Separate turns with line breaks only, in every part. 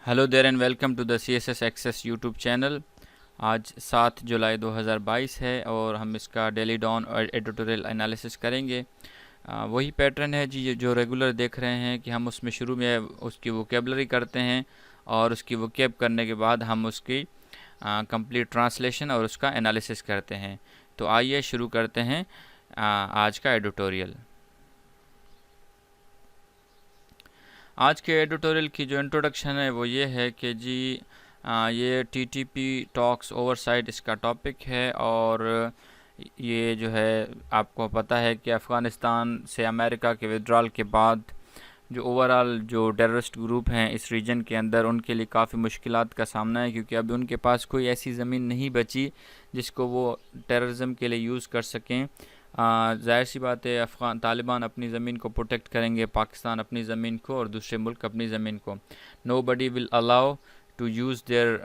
Hello there and welcome to the CSS access YouTube channel. आज 7 जुलाई 2022 है और हम इसका डेली डॉन और एडिटोरियल एनालिसिस करेंगे। वही पैटर्न है जी जो रेगुलर देख रहे हैं कि हम उसमें शुरू में उसकी वोकेबलरी करते हैं और उसकी वोकेब करने के बाद हम उसकी कंप्लीट ट्रांसलेशन और उसका एनालिसिस करते हैं। तो आइए शुरू करते हैं आज का एडिटोरियल। आज के एडिटोरियल की जो इंट्रोडक्शन है वो ये है कि जी ये TTP टॉक्स ओवरसाइट इसका टॉपिक है और ये जो है आपको पता है कि अफ़गानिस्तान से अमेरिका के विड्रॉल के बाद जो ओवरऑल जो टेररिस्ट ग्रुप हैं इस रीजन के अंदर उनके लिए काफ़ी मुश्किलात का सामना है, क्योंकि अभी उनके पास कोई ऐसी ज़मीन नहीं बची जिसको वो टेररिज्म के लिए यूज़ कर सकें। जाहिर सी बात है, अफ़गान तालिबान अपनी ज़मीन को प्रोटेक्ट करेंगे, पाकिस्तान अपनी ज़मीन को और दूसरे मुल्क अपनी ज़मीन को। Nobody will allow to use their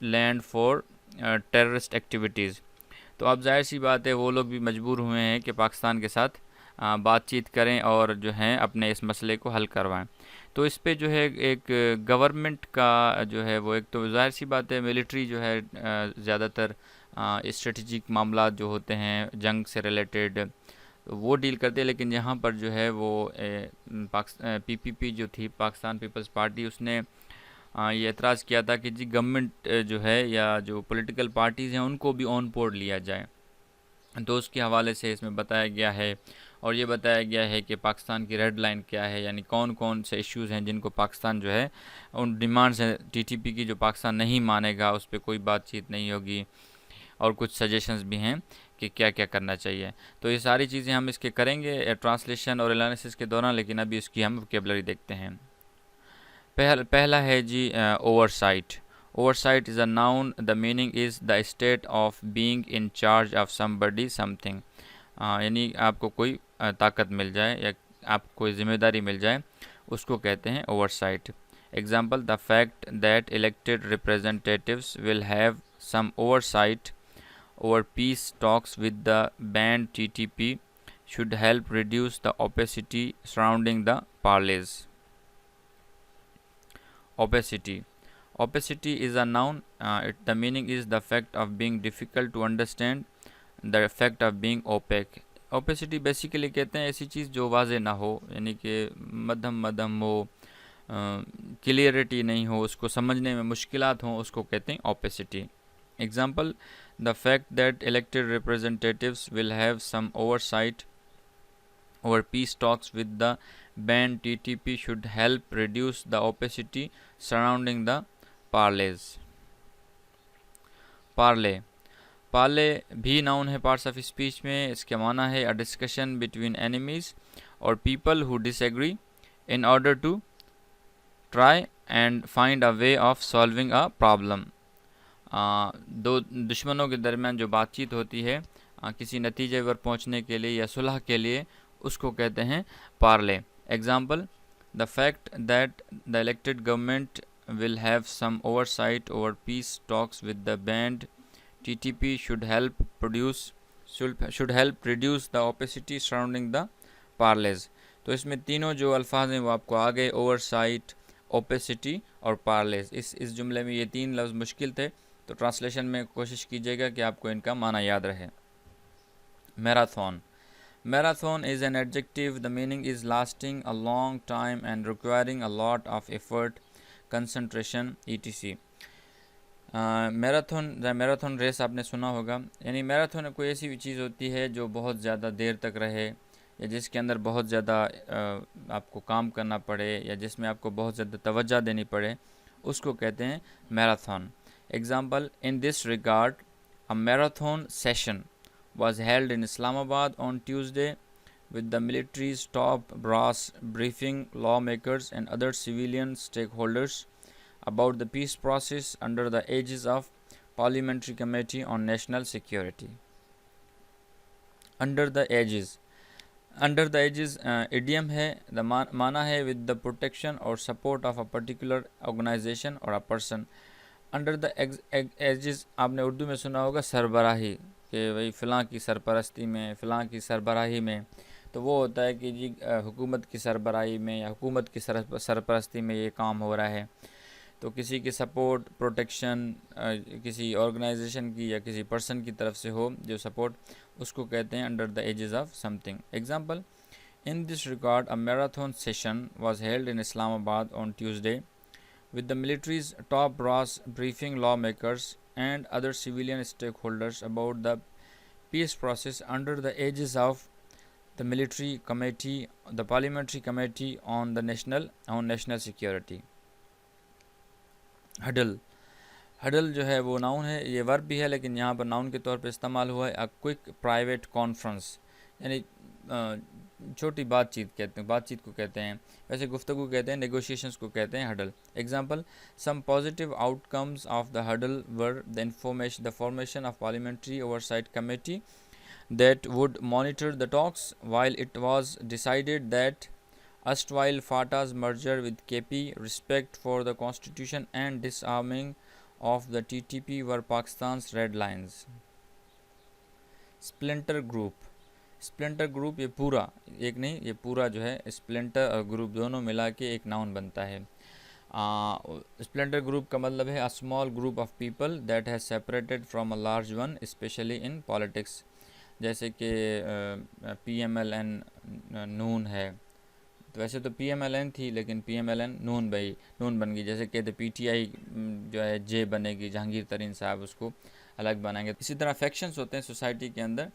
land for terrorist activities. तो अब जाहिर सी बात है वो लोग भी मजबूर हुए हैं कि पाकिस्तान के साथ बातचीत करें और जो है अपने इस मसले को हल करवाएं। तो इस पे जो है एक गवर्नमेंट का जो है वो एक तो जाहिर सी बात है मिलिट्री जो है ज़्यादातर स्ट्रेटजिक मामला जो होते हैं जंग से रिलेटेड वो डील करते हैं, लेकिन यहाँ पर जो है वो PPP जो थी पाकिस्तान पीपल्स पार्टी उसने ये एतराज़ किया था कि जी गवर्नमेंट जो है या जो पॉलिटिकल पार्टीज़ हैं उनको भी ऑन बोर्ड लिया जाए। तो उसके हवाले से इसमें बताया गया है और ये बताया गया है कि पाकिस्तान की रेड लाइन क्या है, यानी कौन कौन से इश्यूज़ हैं जिनको पाकिस्तान जो है उन डिमांड्स हैं TTP की जो पाकिस्तान नहीं मानेगा, उस पर कोई बातचीत नहीं होगी और कुछ सजेशंस भी हैं कि क्या क्या करना चाहिए। तो ये सारी चीज़ें हम इसके करेंगे ट्रांसलेशन और एनालिसिस के दौरान, लेकिन अभी इसकी हम वोकेबलरी देखते हैं। पहला है जी oversight. Oversight is a noun, the meaning is the state of being in charge of somebody something. यानी आपको कोई ताकत मिल जाए या आपको कोई जिम्मेदारी मिल जाए, उसको कहते हैं oversight. Example, the fact that elected representatives will have some oversight over peace talks with the banned TTP should help reduce the opacity surrounding the parleys. Opacity. Opacity is a noun. The meaning is the fact of being difficult to understand, the effect of being opaque. Opacity basically कहते हैं ऐसी चीज़ जो वाजे ना हो, यानी कि मध्यम मध्यम हो, क्लियरिटी नहीं हो, उसको समझने में मुश्किलात हों, उसको कहते हैं opacity. Example, the fact that elected representatives will have some oversight over peace talks with the banned TTP should help reduce the opacity surrounding the parleys. Parley. Parle भी नाउन है पार्ट्स ऑफ स्पीच में। इसके माना है a discussion between enemies और people who disagree in order to try and find a way of solving a problem. दो दुश्मनों के दरमियान जो बातचीत होती है किसी नतीजे पर पहुंचने के लिए या सुलह के लिए, उसको कहते हैं parley. Example, the fact that the elected government will have some oversight over peace talks with the banned TTP should help reduce the opacity surrounding the parleys। तो इसमें तीनों जो अल्फाज हैं वो आपको आ गए, ओवरसाइट, ओपेसिटी और पार्लेज। इस जुमले में ये तीन लफ्ज़ मुश्किल थे, तो ट्रांसलेशन में कोशिश कीजिएगा कि आपको इनका माना याद रहे। Marathon. Marathon is an adjective, the meaning is lasting a long time and requiring a lot of effort, concentration etc। Marathon race आपने सुना होगा, यानी मैराथन कोई ऐसी चीज़ होती है जो बहुत ज़्यादा देर तक रहे या जिसके अंदर बहुत ज़्यादा आपको काम करना पड़े या जिसमें आपको बहुत ज़्यादा तवज्जो देनी पड़े, उसको कहते हैं marathon. Example, in this regard a marathon session was held in Islamabad on Tuesday with the military's top brass briefing lawmakers and other civilian stakeholders about the peace process under the aegis of Parliamentary Committee on National Security. Under the aegis idiom है, the माना है with the protection or support of a particular organization or a person। Under the edges आपने उर्दू में सुना होगा सरबराही, कि भाई फ़लाँ की सरपरस्ती में, फ़लाँ की सरबराही में। तो वो होता है कि जी हुकूमत की सरबराही में या हुकूमत की सरपरस्ती में ये काम हो रहा है। तो किसी की सपोर्ट प्रोटेक्शन किसी ऑर्गेनाइजेशन की या किसी पर्सन की तरफ से हो जो सपोर्ट, उसको कहते हैं under the aegis of something. Example, in this regard a marathon session was held in Islamabad on Tuesday with the military's top brass briefing lawmakers and other civilian stakeholders about the peace process under the aegis of the military committee, the parliamentary committee on national security। Huddle, huddle जो है वो noun है, ये verb भी है लेकिन यहाँ पर नाउन के तौर पर इस्तेमाल हुआ है। अ क्विक प्राइवेट कॉन्फ्रेंस, यानी छोटी बातचीत को कहते हैं। वैसे गुफ्तगू कहते हैं, नेगोशिएशंस को कहते हैं huddle. Example, some positive outcomes of the huddle were the formation of parliamentary oversight committee that would monitor the talks, while it was decided that erstwhile FATA's merger with KP, respect for the constitution and disarming of the TTP were Pakistan's red lines। Splinter group ये पूरा एक नहीं, ये पूरा जो है splinter और group दोनों मिला के एक नाउन बनता है। स्प्लिंटर ग्रुप का मतलब है a small group of people that has separated from a large one, specially in politics. जैसे कि PMLN नून है, तो वैसे तो PMLN थी लेकिन PMLN नून बन गई। जैसे कहते PTI जो है J बनेगी, जहांगीर तरीन साहब उसको अलग बनाएंगे। इसी तरह फैक्शंस होते हैं सोसाइटी के अंदर,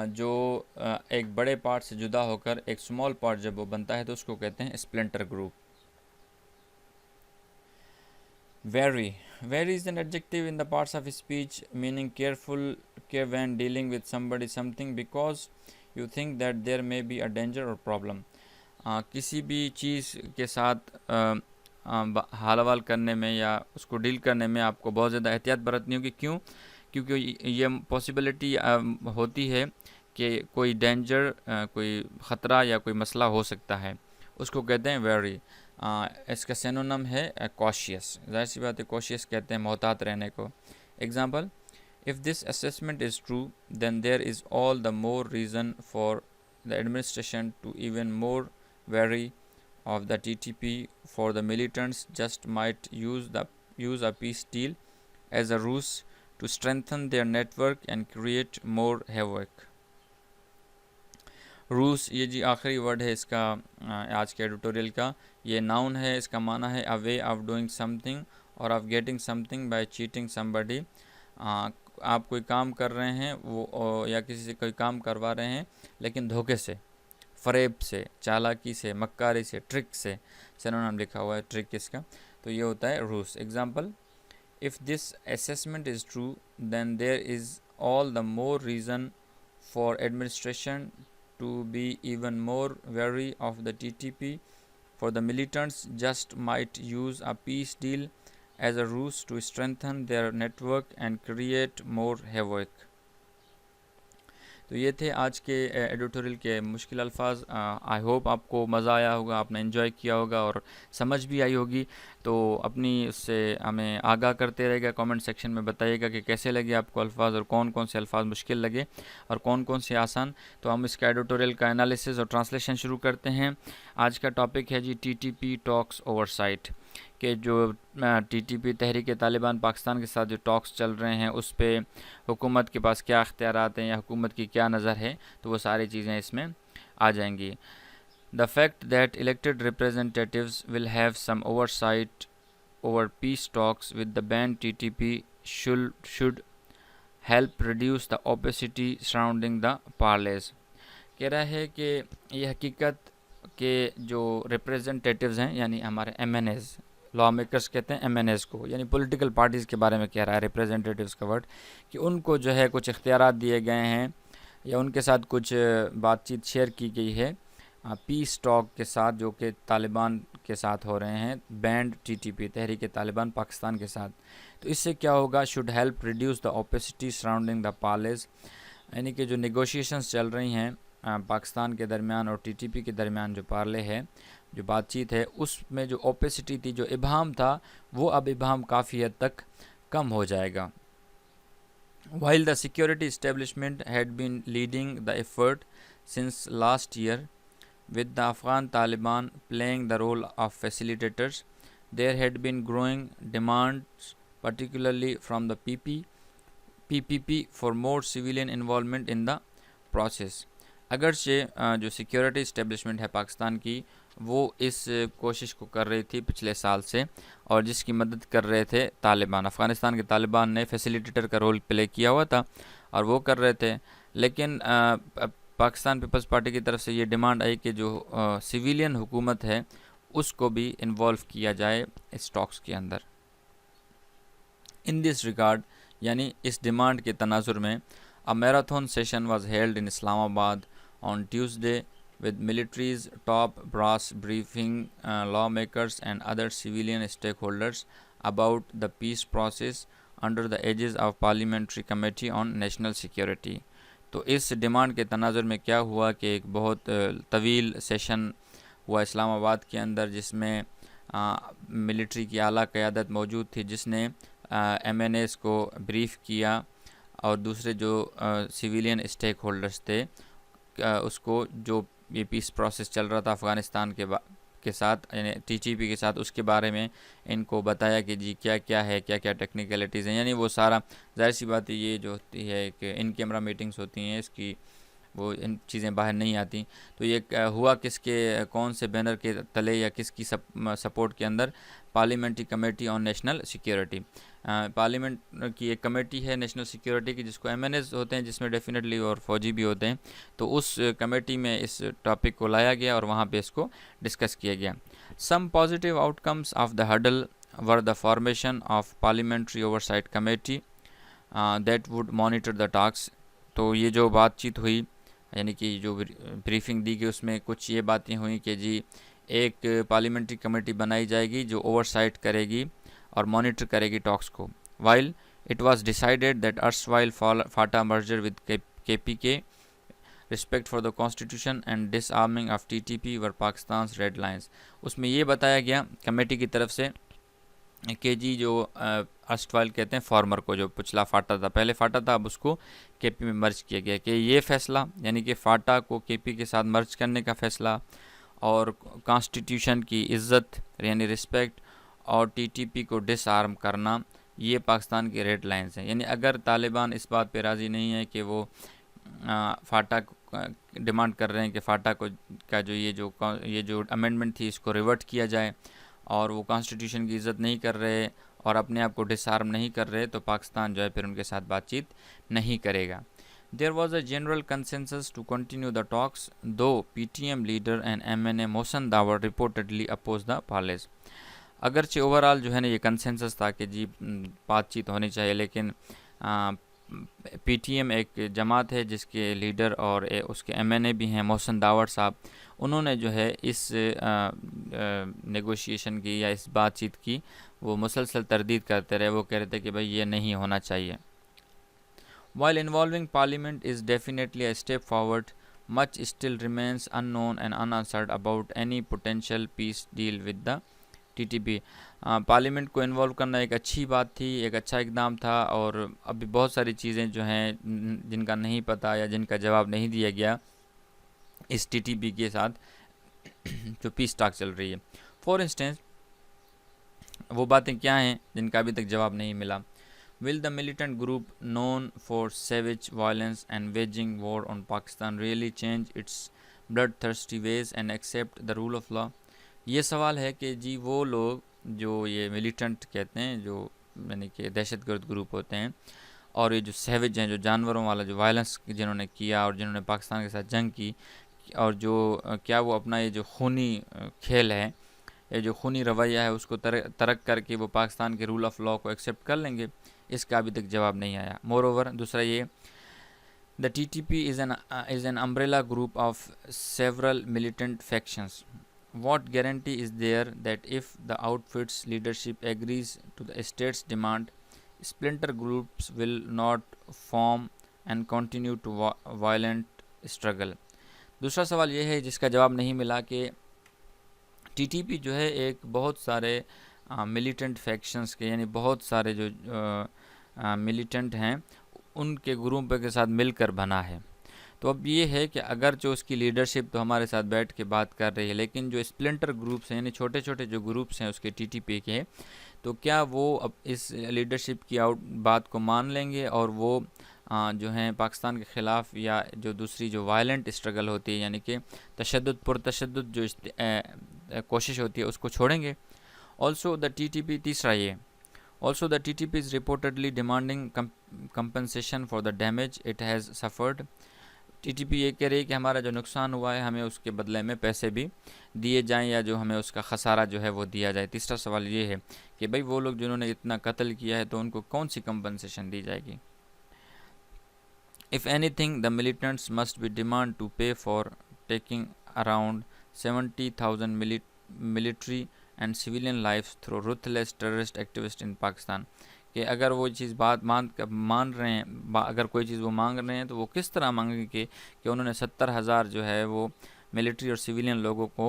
जो एक बड़े पार्ट से जुदा होकर एक स्मॉल पार्ट जब वो बनता है तो उसको कहते हैं splinter group. Vary is an adjective in the parts of speech meaning care when dealing with somebody something because you think that there may be a danger or problem। किसी भी चीज़ के साथ हाल हवाल करने में या उसको डील करने में आपको बहुत ज़्यादा एहतियात बरतनी होगी। क्यों? क्योंकि ये पॉसिबिलिटी होती है कि कोई डेंजर, कोई ख़तरा या कोई मसला हो सकता है, उसको कहते हैं वेरी। इसका सिनोनिम है कॉशियस। ज़ाहिर सी बात है कॉशियस कहते हैं मोहतात रहने को। Example, if this assessment is true then there is all the more reason for the administration to even more wary of the TTP for the militants just might use a peace deal as a ruse to strengthen their network and create more havoc। रूस, ये जी आखिरी word है इसका आज के editorial का। ये noun है, इसका माना है अ वे ऑफ डूइंग समथिंग और of getting something bye cheating somebody. आप कोई काम कर रहे हैं वो या किसी से कोई काम करवा रहे हैं लेकिन धोखे से, फ़रेब से, चालाकी से, मक्कारी से, ट्रिक से। सिनोनिम लिखा हुआ है ट्रिक इसका, तो ये होता है रूस। Example, if this assessment is true then there is all the more reason for administration to be even more wary of the TTP for the militants just might use a peace deal as a ruse to strengthen their network and create more havoc। तो ये थे आज के editorial के मुश्किल अल्फाज। I hope आपको मज़ा आया होगा, आपने एंजॉय किया होगा और समझ भी आई होगी। तो अपनी उससे हमें आगाह करते रहेगा, कमेंट सेक्शन में बताइएगा कि कैसे लगे आपको अल्फाज और कौन कौन से अल्फाज मुश्किल लगे और कौन कौन से आसान। तो हम इसका एडिटोरियल का एनालिसिस और ट्रांसलेशन शुरू करते हैं। आज का टॉपिक है जी TTP टॉक्स ओवरसाइट, कि जो TTP तहरीक तालिबान पाकिस्तान के साथ जो टॉक्स चल रहे हैं उस पर हुकूमत के पास क्या अख्तियारात हैं या हुकूमत की क्या नज़र है, तो वो सारी चीज़ें इसमें आ जाएंगी। The fact that elected representatives will have some oversight over peace talks with the banned TTP should help reduce the opacity surrounding the parleys. कह रहा है कि ये हकीकत के जो रिप्रेजेंटेटिव्स हैं यानी हमारे MNAs, लॉ मेकर्स कहते हैं MNAs को, यानी पॉलिटिकल पार्टीज़ के बारे में कह रहा है रिप्रेजेंटेटिव्स का वर्ड, कि उनको जो है कुछ इख्तियारात दिए गए हैं या उनके साथ कुछ बातचीत शेयर की गई है पीस टॉक के साथ जो कि तालिबान के साथ हो रहे हैं, बैंड TTP तहरीक तालिबान पाकिस्तान के साथ। तो इससे क्या होगा, should help reduce the opacity surrounding the parleys, यानी कि जो नेगोशिएशंस चल रही हैं पाकिस्तान के दरमियान और TTP के दरमियान जो पार्ले है, जो बातचीत है, उसमें जो ओपेसिटी थी, जो इबाहम था, वो अब इबाहम काफ़ी हद तक कम हो जाएगा। While the security establishment had been leading the effort, since last year, with the Afghan Taliban playing the role of facilitators. There had been growing demands, particularly from the PPP, for more civilian involvement in the process. अगरचे जो security establishment है पाकिस्तान की, वो इस कोशिश को कर रही थी पिछले साल से, और जिसकी मदद कर रहे थे तालिबान। अफ़गानिस्तान के तालिबान ने फैसिलिटेटर का रोल प्ले किया हुआ था और वो कर रहे थे, लेकिन पाकिस्तान पीपल्स पार्टी की तरफ से ये डिमांड आई कि जो सिविलियन हुकूमत है उसको भी इन्वॉल्व किया जाए इस टॉक्स के अंदर। इन दिस रिगार्ड, यानी इस डिमांड के तनाजुर में, अ marathon session was held in Islamabad on Tuesday with military's top brass briefing lawmakers and other civilian stakeholders about the peace process under the aegis of Parliamentary Committee on National Security। तो इस demand के तनाजुर में क्या हुआ कि एक बहुत तवील सेशन हुआ इस्लामाबाद के अंदर, जिसमें मिलिट्री की आला क़यादत मौजूद थी, जिसने MNAs को ब्रीफ किया और दूसरे जो सिविलियन स्टेक होल्डर्स थे उसको, जो ये पीस प्रोसेस चल रहा था अफ़गानिस्तान के साथ, यानी TTP के साथ, उसके बारे में इनको बताया कि जी क्या क्या है, क्या क्या टेक्निकलिटीज़ हैं। यानी वो सारा, जाहिर सी बात है, ये जो होती है कि इन कैमरा मीटिंग्स होती हैं, इसकी वो इन चीज़ें बाहर नहीं आती। तो ये हुआ किसके, कौन से बैनर के तले या किसकी सपोर्ट के अंदर? Parliamentary committee on national security. Parliament की एक कमेटी है नेशनल सिक्योरिटी की, जिसको MNAs होते हैं, जिसमें डेफिनेटली और फौजी भी होते हैं। तो उस कमेटी में इस टॉपिक को लाया गया और वहाँ पे इसको डिस्कस किया गया। Some positive outcomes of the huddle were the formation of parliamentary oversight committee that would monitor the talks. तो ये जो बातचीत हुई, यानी कि जो ब्रीफिंग दी गई, उसमें कुछ ये बातें हुई कि जी एक पार्लियामेंट्री कमेटी बनाई जाएगी जो ओवरसाइट करेगी और मॉनिटर करेगी टॉक्स को। While it was decided that erstwhile FATA merger with KPK, respect for the constitution and disarming of TTP were Pakistan red lines. उसमें ये बताया गया कमेटी की तरफ से कि जी जो अर्सवाइल कहते हैं फॉर्मर को, जो पिछला फाटा था, पहले फाटा था, अब उसको KP में मर्ज किया गया, कि ये फ़ैसला, यानी कि फ़ाटा को KP के साथ मर्ज करने का फ़ैसला और कॉन्स्टिट्यूशन की इज़्ज़त यानी रिस्पेक्ट और TTP को डिसआर्म करना, ये पाकिस्तान के रेड लाइंस हैं। यानी अगर तालिबान इस बात पे राज़ी नहीं है कि वो फ़ाटा डिमांड कर रहे हैं कि फ़ाटा को का जो ये जो अमेंडमेंट थी इसको रिवर्ट किया जाए, और वो कॉन्स्टिट्यूशन की इज़्ज़त नहीं कर रहे और अपने आप को डिसआर्म नहीं कर रहे, तो पाकिस्तान जो है फिर उनके साथ बातचीत नहीं करेगा। There was a general consensus to continue the talks, though PTM leader and MNA Mohsen Dawar reportedly opposed the palace। अगरचे ओवरऑल जो है ना ये कंसेंसस था कि जी बातचीत होनी चाहिए, लेकिन PTM एक जमात है जिसके लीडर और उसके MNA भी हैं मोहसन दावर साहब, उन्होंने जो है इस नेगोशिएशन की या इस बातचीत की वो मुसलसल तरदीद करते रहे। वो कह रहे थे कि भाई ये नहीं होना चाहिए। While involving Parliament is definitely a step forward, much still remains unknown and unanswered about any potential peace deal with the TTP। Parliament को इन्वॉल्व करना एक अच्छी बात थी, एक अच्छा इकदाम था, और अभी बहुत सारी चीज़ें जो हैं जिनका नहीं पता या जिनका जवाब नहीं दिया गया इस TTP के साथ जो पीस टॉक चल रही है। फॉर इंस्टेंस, वो बातें क्या हैं जिनका अभी तक जवाब नहीं मिला? Will the militant group known for savage violence and waging war on Pakistan really change its bloodthirsty ways and accept the rule of law? ये सवाल है कि जी वो लोग जो ये मिलिटेंट कहते हैं, जो यानी कि दहशतगर्द ग्रुप होते हैं, और ये जो सैवेज हैं, जो जानवरों वाला जो वायलेंस जिन्होंने किया और जिन्होंने पाकिस्तान के साथ जंग की, और जो क्या वो अपना ये जो खूनी खेल है, ये जो खूनी रवैया है, उसको तरक करके वो पाकिस्तान के रूल ऑफ लॉ को एक्सेप्ट कर लेंगे? इसका अभी तक जवाब नहीं आया। मोर ओवर, दूसरा ये, the TTP is an umbrella group of several militant factions. What guarantee is there that if the outfit's leadership agrees to the state's demand, splinter groups will not form and continue to violent struggle? दूसरा सवाल ये है जिसका जवाब नहीं मिला कि TTP जो है एक बहुत सारे मिलिटेंट फैक्शंस के, यानी बहुत सारे जो मिलिटेंट हैं उनके ग्रुप के साथ मिलकर बना है। तो अब ये है कि अगर जो उसकी लीडरशिप तो हमारे साथ बैठ के बात कर रही है, लेकिन जो स्प्लिंटर ग्रुप्स हैं, यानी छोटे छोटे जो ग्रुप्स हैं उसके टीटीपी के, तो क्या वो अब इस लीडरशिप की बात को मान लेंगे और वो जो हैं पाकिस्तान के ख़िलाफ़ या जो दूसरी जो वायलेंट स्ट्रगल होती है, यानी कि तशद्दुद पुरतशद्दुद जो कोशिश होती है, उसको छोड़ेंगे। ऑल्सो द टीटीपी, तीसरा ये, also the TTP is reportedly demanding compensation for the damage it has suffered. TTP ये कह रही है कि हमारा जो नुकसान हुआ है हमें उसके बदले में पैसे भी दिए जाएं या जो हमें उसका खसारा जो है वो दिया जाए। तीसरा सवाल ये है कि भाई वो लोग जिन्होंने इतना कत्ल किया है तो उनको कौन सी कंपनसेशन दी जाएगी। If anything, the militants must be demand to pay for taking around 70,000 military and civilian lives through ruthless terrorist activists in Pakistan। कि अगर वो चीज़ बात मान रहे हैं, अगर कोई चीज़ वो मांग रहे हैं तो वो किस तरह मांगेंगे कि उन्होंने 70,000 जो है वो मिलिट्री और सिविलियन लोगों को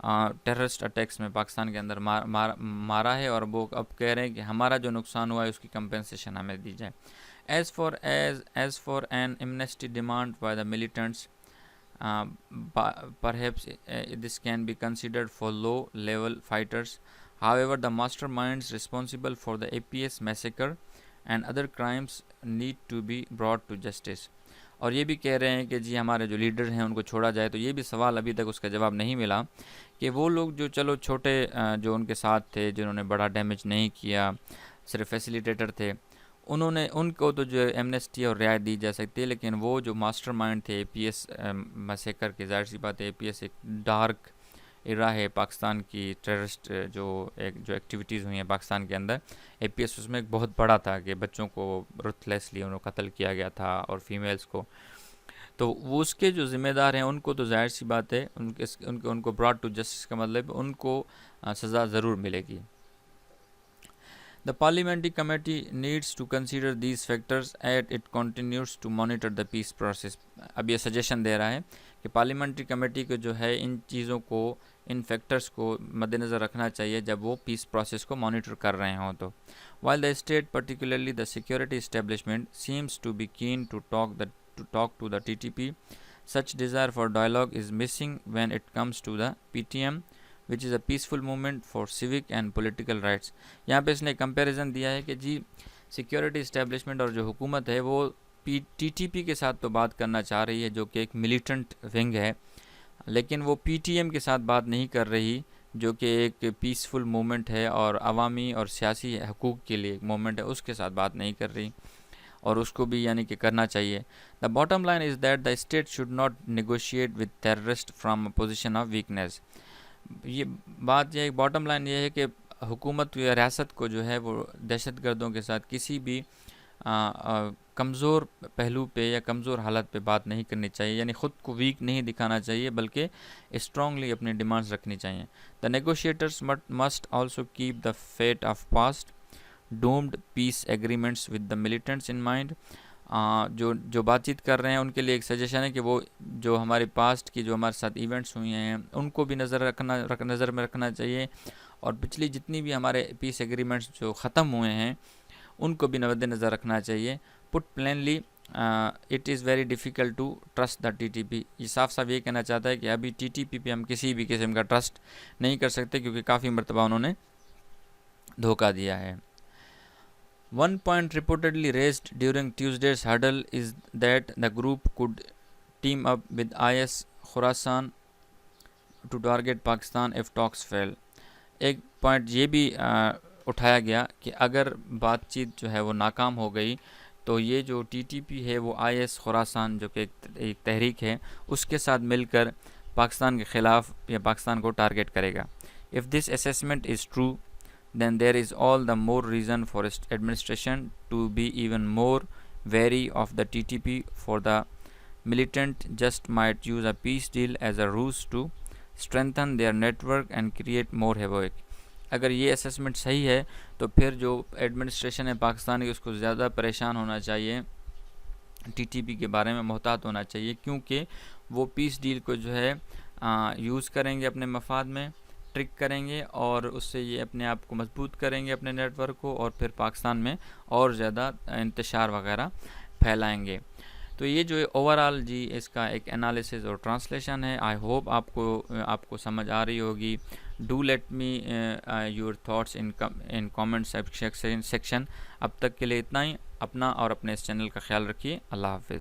टेररिस्ट अटैक्स में पाकिस्तान के अंदर मारा है, और वो अब कह रहे हैं कि हमारा जो नुकसान हुआ है उसकी कंपेंसेशन हमें दी जाए। As for an amnesty demand by the militants, perhaps this can be considered for low-level fighters. However, the masterminds responsible for the APS massacre and other crimes need to be brought to justice. और ये भी कह रहे हैं कि जी हमारे जो leader हैं उनको छोड़ा जाए। तो ये भी सवाल अभी तक उसका जवाब नहीं मिला कि वो लोग जो चलो छोटे जो उनके साथ थे, जिन्होंने बड़ा डैमेज नहीं किया, सिर्फ फैसिलिटेटर थे, उनको तो जो एमनेस्टी और रियायत दी जा सकती है, लेकिन वो जो मास्टरमाइंड थे एपीएस मैसेकर के, जाहिर सी बात है एपीएस एक डार्क इरा है पाकिस्तान की टेररिस्ट जो एक्टिविटीज़ हुई हैं पाकिस्तान के अंदर। एपीएस उसमें एक बहुत बड़ा था कि बच्चों को रुथलेसली उन्हें कत्ल किया गया था और फीमेल्स को, तो वो उसके जो ज़िम्मेदार हैं उनको तो जाहिर सी बात है उनको ब्रॉड टू जस्टिस का मतलब उनको सज़ा ज़रूर मिलेगी। The parliamentary committee needs to consider these factors as it continues to monitor the peace process। अब ये सजेशन दे रहा है कि पार्लियामेंट्री कमेटी को जो है इन चीज़ों को, इन फैक्टर्स को मद्देनज़र रखना चाहिए जब वो पीस प्रोसेस को मॉनिटर कर रहे हों। तो while the state, particularly the security establishment, seems to be keen to talk to the TTP, such desire for dialogue is missing when it comes to the PTM, which is a peaceful movement for civic and political rights. यहाँ पे इसने comparison दिया है कि जी security establishment और जो हुकूमत है वो टीटीपी के साथ तो बात करना चाह रही है जो कि एक मिलिटेंट विंग है, लेकिन वो पीटीएम के साथ बात नहीं कर रही जो कि एक पीसफुल मूवमेंट है और अवामी और सियासी हकूक़ के लिए एक मूवमेंट है, उसके साथ बात नहीं कर रही, और उसको भी यानी कि करना चाहिए। The bottom line is that the state should not negotiate with terrorist from a position of weakness. ये बात, ये बॉटम लाइन ये है कि हुकूमत या रियासत को जो है वो दहशतगर्दों के साथ किसी भी कमज़ोर पहलू पे या कमज़ोर हालत पे बात नहीं करनी चाहिए, यानी ख़ुद को वीक नहीं दिखाना चाहिए बल्कि स्ट्रांगली अपनी डिमांड्स रखनी चाहिए। The negotiators must also keep the fate of past doomed peace agreements with the militants in mind. जो बातचीत कर रहे हैं उनके लिए एक सजेशन है कि वो जो हमारे पास्ट की जो हमारे साथ इवेंट्स हुए हैं उनको भी नज़र में रखना चाहिए, और पिछली जितनी भी हमारे पीस एग्रीमेंट्स जो ख़त्म हुए हैं उनको भी मद्देनज़र रखना चाहिए। Put plainly it is very difficult to trust the TTP. ये साफ साफ ये कहना चाहता है कि अभी टीटीपी पे हम किसी भी किस्म का ट्रस्ट नहीं कर सकते क्योंकि काफ़ी मरतबा उन्होंने धोखा दिया है। One point reportedly raised during Tuesday's huddle is that the group could team up with IS Khorasan to target Pakistan if talks fail। एक पॉइंट ये भी उठाया गया कि अगर बातचीत जो है वो नाकाम हो गई तो ये जो टीटीपी है वो IS खुरासान जो कि एक तहरीक है उसके साथ मिलकर पाकिस्तान के ख़िलाफ़ या पाकिस्तान को टारगेट करेगा। If this assessment is true then there is all the more reason for administration to be even more wary of the TTP, for the militant just might use a peace deal as a ruse to strengthen their network and create more havoc। अगर ये assessment सही है तो फिर जो administration है पाकिस्तान की उसको ज़्यादा परेशान होना चाहिए, टीटीपी के बारे में मोहतात होना चाहिए, क्योंकि वो पीस डील को जो है यूज़ करेंगे अपने मफाद में, ट्रिक करेंगे और उससे ये अपने आप को मजबूत करेंगे अपने नेटवर्क को, और फिर पाकिस्तान में और ज़्यादा इंतशार वगैरह फैलाएंगे। तो ये जो है ओवरऑल जी इसका एक एनालिसिस और ट्रांसलेशन है। आई होप आपको समझ आ रही होगी। Do let me your thoughts in comment section. अब तक के लिए इतना ही। अपना और अपने इस चैनल का ख्याल रखिए। अल्लाह हाफिज़।